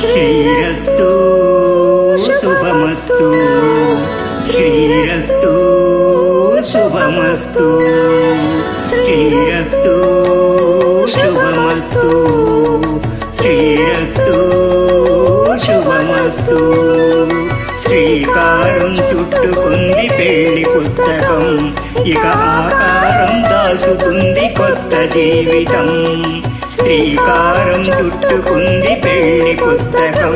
శ్రీరస్తు శుభమస్తు శ్రీరస్తు శుభమస్తు శ్రీరస్తు శుభమస్తు శ్రీరస్తు శుభమస్తు. శ్రీకారం చుట్టుకుంది పెళ్లి పుస్తకం, ఇక ఆకారం దాల్చుతుంది కొత్త జీవితం. శ్రీకారం చుట్టుకుంది పెళ్లి పుస్తకం,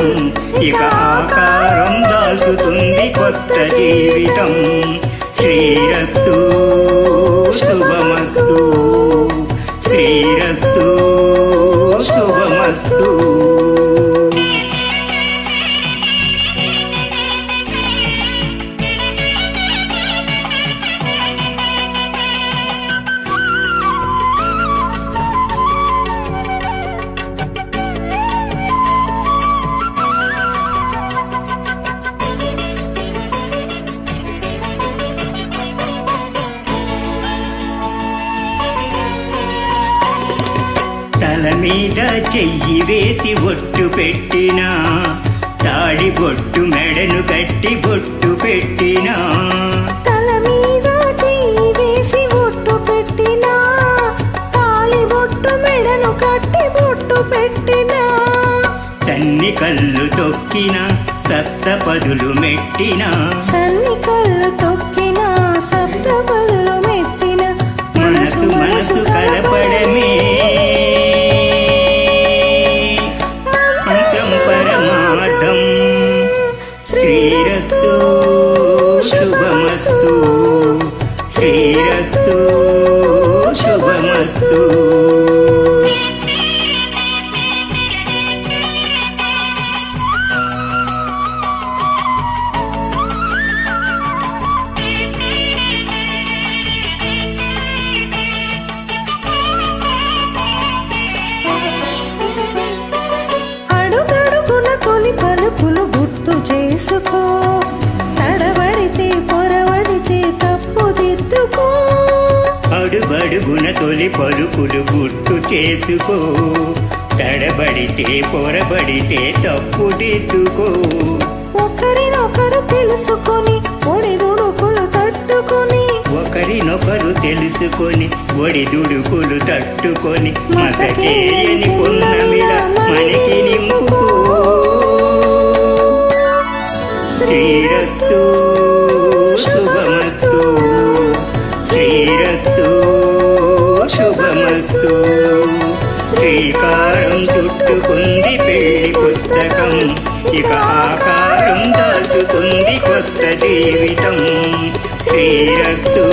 ఇక ఆకారం దాల్చుతుంది కొత్త జీవితం. శ్రీరస్తు శుభమస్తు శ్రీరస్తు శుభమస్తు. తల మీద చెయ్యి వేసి బొట్టు పెట్టినా, తాడి బొట్టు మెడను కట్టి బొట్టు పెట్టినా. తల మీద చెయ్యి వేసి బొట్టు పెట్టినా, తాళి బొట్టు మెడను కట్టి బొట్టు పెట్టినా. సన్ని కళ్ళు తొక్కిన సప్త పదులు మెట్టిన, సన్ని కళ్ళు తొక్కిన సప్త పదులు మెట్టిన. మనసు మనసు కలపడమే మంత్రం పరమార్థం. శ్రీరస్తు శుభమస్తు శ్రీరస్తు శుభమస్తు. అడుగడుగున కొని పలుకులు గుర్తు చేసుకో, తడబడితే పొరబడితే తప్పు దిద్దుకో. అడుగడుగున తొలి పలుకులు గుర్తు చేసుకో, తడబడితే పొరబడితే తప్పు దిద్దుకో. ఒకరినొకరు తెలుసుకొని ఒడిదుడుకులు తట్టుకొని, ఒకరినొకరు తెలుసుకొని ఒడిదుడుకులు తట్టుకొని, మసకేయని పున్నమిలా మనకి నింపుకో. శ్రీరస్తు శుభమస్తు శ్రీరస్తు శుభమస్తు. శ్రీకారం చుట్టుకుంది పెళ్లి పుస్తకం, ఇక ఆకారం దాల్చుతుంది కొత్త జీవితం. శ్రీరస్తు